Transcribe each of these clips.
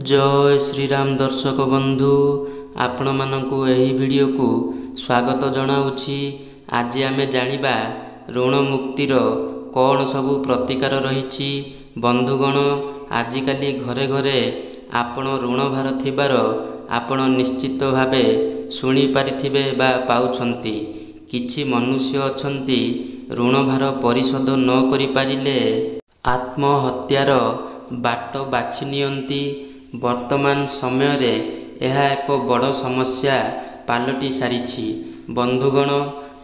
जय श्रीराम दर्शक बंधु आपण मानकु एही वीडियो को स्वागत जनाउछि। आज आमे जानिबा ऋण मुक्तिर कौन सबु प्रतिकार रहिछि। बंधुगण आजिकाली घरे घरे आपण ऋण भार थिबार आपण निश्चित भावे शुणी पारिथिबे बा पाउछंती। किछि मनुष्य अछंती ऋण भार परिशोध न करि पारिले आत्महत्यार बाट बाछि नियंती। वर्तमान समय रे यह एक बड़ समस्या पालटी सारिछि। बंधुगण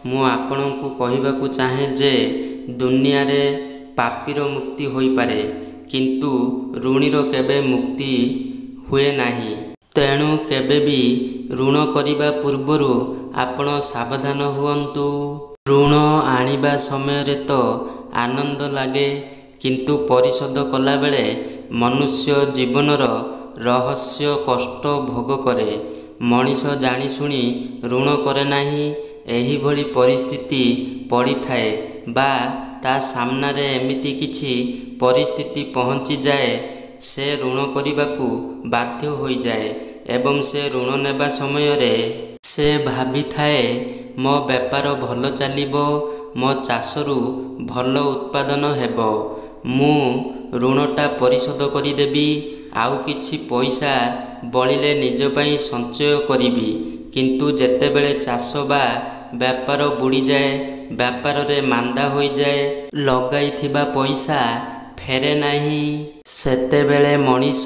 मु आपनकु कहिबाकु चाहे जे दुनिया रे पापीर मुक्ति होई पारे किंतु ऋणीर केबे मुक्ति हुए नाही। तेणु केबे भी ऋण करिबा पूर्वरु आपण सावधान हुअन्तु। ऋण आनिबा समय रे तो आनंद लागे किंतु परिशोध कला बेले मनुष्य जीवनर रहस्य कष्ट भोग करे। मनीष जानी शुणी ऋण करे नाही। एही भली परिस्थिति पड़ी थाए बा ता सामना रे एमिति किछि परिस्थिति पहुँची जाए से ऋण करिबाकु बाध्य होई जाए एवं से ऋण नेबा समय रे से भाबी थाए मो बेपार भल चलिबो, मो चाषरु भल उत्पादन हेबो, मु ऋणटा परिशोध करि देबी, आउ किछि पैसा बळिले निज पई संचय करिबी। किंतु जेतेबेले चाष बा व्यापार बुड़ी जाए, व्यापार रे मांदा होई जाए, लगाइथिबा पैसा फेरे नाही, सेतेबेले मनीष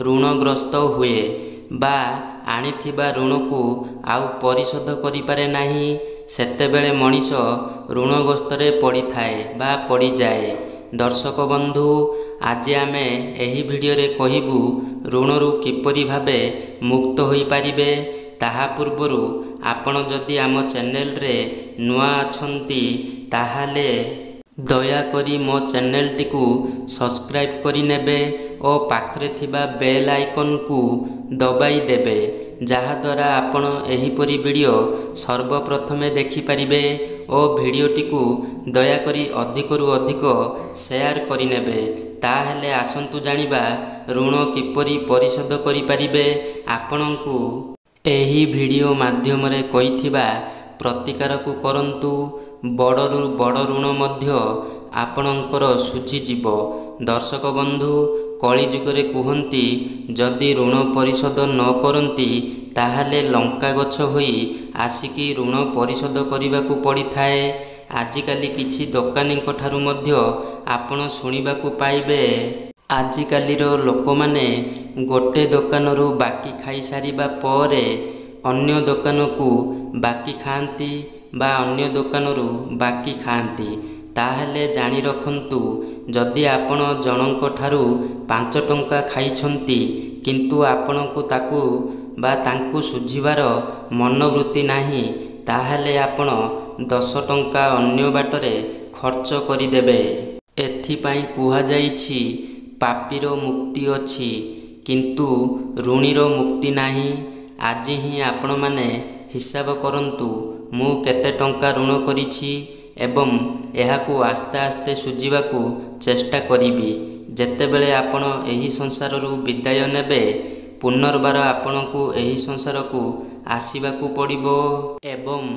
ऋणग्रस्त हुए बा आनिथिबा ऋण को आउ परिशोध करि पारे नाही। सेतेबेले मनीष ऋणग्रस्त रे पड़ी थाए बा पड़ी जाए। दर्शक बंधु आज आमे एही वीडियो रे कहिबु ऋणरु किपरि भाबे मुक्त होई पारिबे। ताहा पूर्वरु आपण जदि आम चैनल रे नुआ अछंती ताहाले दया करी मो चैनल टिकु सब्सक्राइब करि नेबे ओ पाखरे थिबा बेल आइकन को दबाई देबे, जहा द्वारा आपण एही परि वीडियो सर्वप्रथमे देखि पारिबे ओ वीडियो टिकु दया करी अधिकरु अधिक शेयर करि नेबे। ताहेले आसंतु जानिबा ऋण किपरि परिशोध करि पारिबे। आपणंकु एही वीडियो माध्यम रे कहिथिबा प्रतिकार को करंतु। बड़रु बड़ ऋण मध्य आपणंकर सुझी जीवो। दर्शक बंधु कली जुगरे कुहंती जदि ऋण परिशोध न करंती ताहाले लंका गछ होई आसिकी ऋण परिशोध करिबाकु पड़ी थाए। आजिकाली किछि दोकानींक ठारु मध्य आपण शुणिबाकु पाइबे आजिकालीर लोक माने गोटे दोकानरू बाकी खाई सारिबा परे अन्य दोकान को बाकी खांती बा अन्य दोकानरू बाकी खांती। ताहेले जानी रखंतु जदि आपण जनक ठारु 5 टंका खाइछंती किंतु आपणकु ताकू बा तांकु सुझिबार मनोवृत्ति नाही, ताहेले आपण 10 टंका अन्य बाटरे खर्च करि देबे। एथिपाई कुहा जाइछि पापीर मुक्ति अछि किंतु ऋणीर मुक्ति नाही। आज ही आपण माने हिसाब करंतु मु केते टंका ऋण करिछि एवं एहाकु आस्ते आस्ते सुझिबाकु चेष्टा करिबी। जेतेबेले आपण एही संसाररू विदाय नेबे पुनर्बार आपणकु एही संसार को आसीबाकु पड़िबो एवं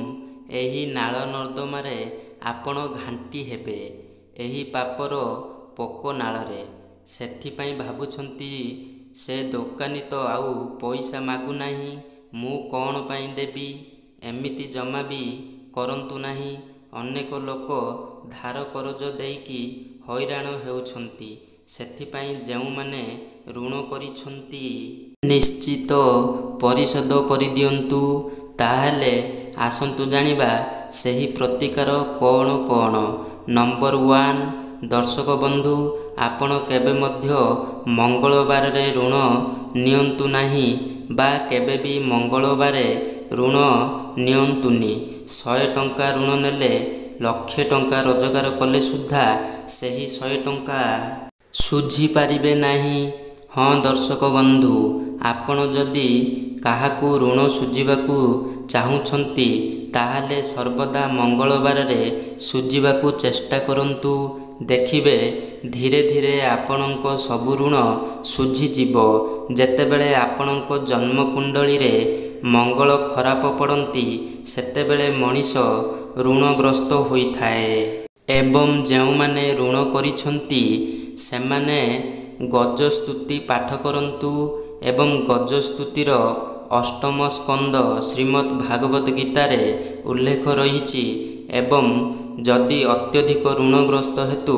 एही नाळ नर्दमारे आपण घांटी हेबे एही पापर पोको नाଳରେ। सेथिपाई भाबुछंती से दोकानी तो आउ पैसा मागु नाही, मु कोन पाई देबी। एमिति जमा भी करंतु नाही। अनेक लोक धार करज देकी हैराण हेउछंती। सेथिपाई जेउ माने ऋण करिछंती निश्चित परिशोध करि दियंतु। ताहेले आसंतु जानिबा सेही प्रतिकार कोन कोन। नंबर 1 दर्शक बंधु आपण केबे मध्य मंगलवार रे ऋण नियंतु नाही बा केबे भी मंगलवार ऋण नियंतुनी। 100 टंका ऋण नेले 1,00,000 टंका रोजगार कले सुद्धा सेही 100 टंका सुझी पारिबे नाही। हाँ दर्शक बंधु आपण जदि काहाकू ऋण सुझिबाकू चाहुछंती ताहाले सर्वदा मंगलवार रे सुझिबाकू चेष्टा करंतु ଦେଖିବେ ଧୀରେ ଧୀରେ ଆପଣଙ୍କ ସବୁ ଋଣ ଶୁଝିଯିବ। ଯେତେବେଳେ ଆପଣଙ୍କ ଜନ୍ମକୁଣ୍ଡଳୀରେ ମଙ୍ଗଳ ଖରାପ ପଡ଼ନ୍ତି ସେତେବେଳେ ମଣିଷ ଋଣଗ୍ରସ୍ତ ହୋଇଥାଏ। ଏବଂ ଯେଉଁମାନେ ଋଣ କରିଛନ୍ତି ସେମାନେ ଗଜସ୍ତୁତି ପାଠ କରନ୍ତୁ ଏବଂ ଗଜସ୍ତୁତିର ଅଷ୍ଟମ ସ୍କନ୍ଦ ଶ୍ରୀମଦ୍ ଭାଗବତ ଗୀତାରେ ଉଲ୍ଲେଖ ରହିଛି। ଏବଂ ଯଦି ଅତ୍ୟଧିକ ଋଣଗ୍ରସ୍ତ ହେତୁ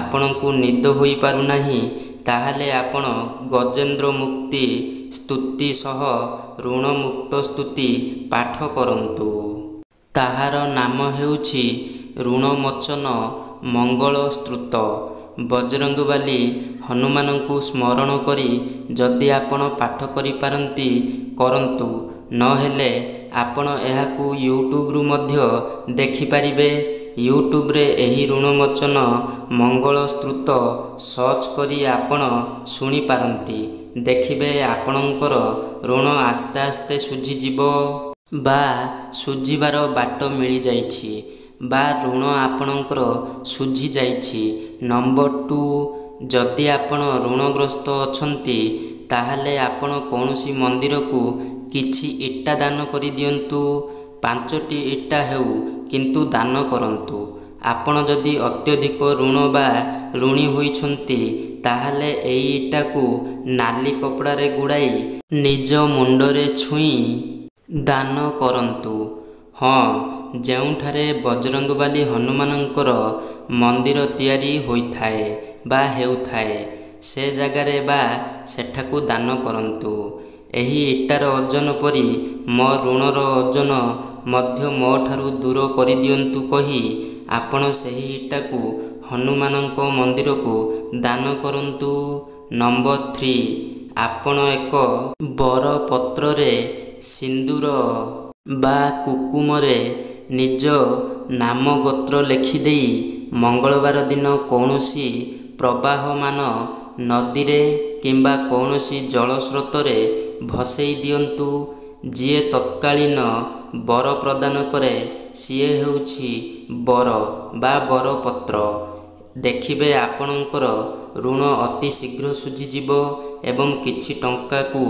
ଆପଣଙ୍କୁ ନିଦ ହୋଇପାରୁନାହିଁ ତାହେଲେ ଆପଣ ଗଜେନ୍ଦ୍ର ମୁକ୍ତି ସ୍ତୁତି ସହ ଋଣମୁକ୍ତ ସ୍ତୁତି ପାଠ କରନ୍ତୁ। ତାହାର ନାମ ହେଉଛି ଋଣମୋଚନ ମଙ୍ଗଳ ସ୍ତୁତ। ବଜରଙ୍ଗବାଲି ହନୁମାନଙ୍କୁ ସ୍ମରଣ କରି ଯଦି ଆପଣ ପାଠ କରିପାରନ୍ତି କରନ୍ତୁ, ନହେଲେ ଆପଣ ଏହାକୁ ୟୁଟ୍ୟୁବରୁ ମଧ୍ୟ ଦେଖିପାରିବେ। ୟୁଟ୍ୟୁବରେ ଏହି ଋଣମୋଚନ ମଙ୍ଗଳ ସ୍ତୁତ ସର୍ଚ୍ଚ କରି ଆପଣ ଶୁଣିପାରନ୍ତି। ଦେଖିବେ ଆପଣଙ୍କର ଋଣ ଆସ୍ତେ ଆସ୍ତେ ଶୁଝିଯିବ ବା ଶୁଝିବାର ବାଟ ମିଳିଯାଇଛି ବା ଋଣ ଆପଣଙ୍କର ଶୁଝିଯାଇଛି। ନମ୍ବର 2, ଯଦି ଆପଣ ଋଣଗ୍ରସ୍ତ ଅଛନ୍ତି ତାହେଲେ ଆପଣ କୌଣସି ମନ୍ଦିରକୁ କିଛି ଇଟା ଦାନ କରିଦିଅନ୍ତୁ। 5ଟି ଇଟା ହେଉ କିନ୍ତୁ ଦାନ କରନ୍ତୁ। ଆପଣ ଯଦି ଅତ୍ୟଧିକ ଋଣ ବା ଋଣୀ ହୋଇଛନ୍ତି ତାହେଲେ ଏହି ଇଟାକୁ ନାଲି କପଡ଼ାରେ ଗୁଡ଼ାଇ ନିଜ ମୁଣ୍ଡରେ ଛୁଇଁ ଦାନ କରନ୍ତୁ। ହଁ, ଯେଉଁଠାରେ ବଜରଙ୍ଗବାଲି ହନୁମାନଙ୍କର ମନ୍ଦିର ତିଆରି ହୋଇଥାଏ ବା ହେଉଥାଏ ସେ ଜାଗାରେ ବା ସେଠାକୁ ଦାନ କରନ୍ତୁ। ଏହି ଇଟାର ଓଜନ ପରି ମୋ ଋଣର ଓଜନ ମଧ୍ୟ ମୋ ଠାରୁ ଦୂର କରିଦିଅନ୍ତୁ କହି ଆପଣ ସେହି ଇଟାକୁ ହନୁମାନଙ୍କ ମନ୍ଦିରକୁ ଦାନ କରନ୍ତୁ। ନମ୍ବର 3, ଆପଣ ଏକ ବରପତ୍ରରେ ସିନ୍ଦୁର ବା କୁକୁମରେ ନିଜ ନାମ ଗୋତ୍ର ଲେଖିଦେଇ ମଙ୍ଗଳବାର ଦିନ କୌଣସି ପ୍ରବାହମାନ ନଦୀରେ କିମ୍ବା କୌଣସି ଜଳସ୍ରୋତରେ ଭସେଇ ଦିଅନ୍ତୁ। ଯିଏ ତତ୍କାଳୀନ ବର ପ୍ରଦାନ କରେ ସିଏ ହେଉଛି ବର ବା ବରପତ୍ର। ଦେଖିବେ ଆପଣଙ୍କର ଋଣ ଅତି ଶୀଘ୍ର ଶୁଝିଯିବ ଏବଂ କିଛି ଟଙ୍କାକୁ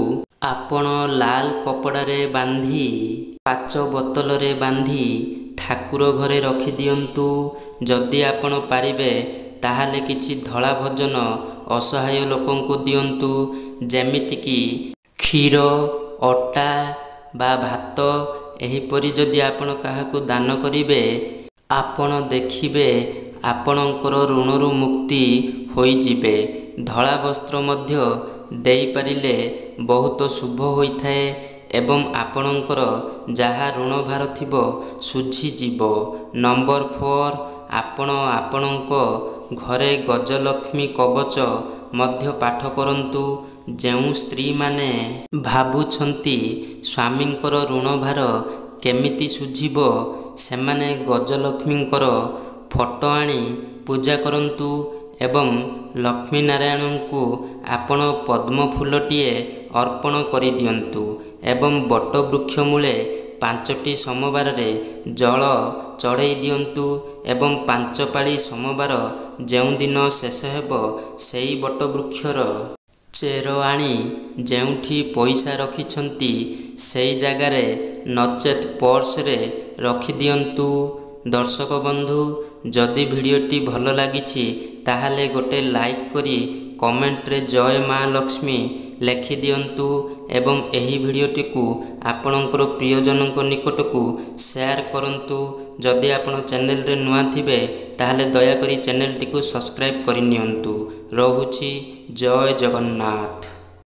ଆପଣ ଲାଲ କପଡ଼ାରେ ବାନ୍ଧି କାଚ ବୋତଲରେ ବାନ୍ଧି ଠାକୁର ଘରେ ରଖିଦିଅନ୍ତୁ। ଯଦି ଆପଣ ପାରିବେ ତାହେଲେ କିଛି ଧଳା ଭୋଜନ ଅସହାୟ ଲୋକଙ୍କୁ ଦିଅନ୍ତୁ। ଯେମିତିକି କ୍ଷୀର, ଅଟା ବା ଭାତ ଏହିପରି ଯଦି ଆପଣ କାହାକୁ ଦାନ କରିବେ ଆପଣ ଦେଖିବେ ଆପଣଙ୍କର ଋଣରୁ ମୁକ୍ତି ହୋଇଯିବେ। ଧଳା ବସ୍ତ୍ର ମଧ୍ୟ ଦେଇପାରିଲେ ବହୁତ ଶୁଭ ହୋଇଥାଏ ଏବଂ ଆପଣଙ୍କର ଯାହା ଋଣଭାର ଥିବ ଶୁଝିଯିବ। ନମ୍ବର 4, ଆପଣ ଆପଣଙ୍କ ଘରେ ଗଜଲକ୍ଷ୍ମୀ କବଚ ମଧ୍ୟ ପାଠ କରନ୍ତୁ। ଯେଉଁ ସ୍ତ୍ରୀମାନେ ଭାବୁଛନ୍ତି ସ୍ୱାମୀଙ୍କର ଋଣଭାର କେମିତି ଶୁଝିବ ସେମାନେ ଗଜଲକ୍ଷ୍ମୀଙ୍କର ଫଟୋ ଆଣି ପୂଜା କରନ୍ତୁ ଏବଂ ଲକ୍ଷ୍ମୀନାରାୟଣଙ୍କୁ ଆପଣ ପଦ୍ମ ଫୁଲଟିଏ ଅର୍ପଣ କରିଦିଅନ୍ତୁ ଏବଂ ବଟବୃକ୍ଷ ମୂଳେ 5ଟି ସୋମବାରରେ ଜଳ ଚଢ଼େଇ ଦିଅନ୍ତୁ ଏବଂ 5 ପାଳି ସୋମବାର ଯେଉଁଦିନ ଶେଷ ହେବ ସେହି ବଟବୃକ୍ଷର ଚେର ଆଣି ଯେଉଁଠି ପଇସା ରଖିଛନ୍ତି ସେହି ଜାଗାରେ ନଚେତ୍ ପର୍ସରେ ରଖିଦିଅନ୍ତୁ। ଦର୍ଶକ ବନ୍ଧୁ, ଯଦି ଭିଡ଼ିଓଟି ଭଲ ଲାଗିଛି ତାହେଲେ ଗୋଟେ ଲାଇକ୍ କରି କମେଣ୍ଟରେ ଜୟ ମା ଲକ୍ଷ୍ମୀ ଲେଖିଦିଅନ୍ତୁ ଏବଂ ଏହି ଭିଡ଼ିଓଟିକୁ ଆପଣଙ୍କର ପ୍ରିୟଜନଙ୍କ ନିକଟକୁ ସେୟାର କରନ୍ତୁ। ଯଦି ଆପଣ ଚ୍ୟାନେଲରେ ନୂଆ ଥିବେ ତାହେଲେ ଦୟାକରି ଚ୍ୟାନେଲଟିକୁ ସବସ୍କ୍ରାଇବ୍ କରିନିଅନ୍ତୁ। ରହୁଛି, ଜୟ ଜଗନ୍ନାଥ।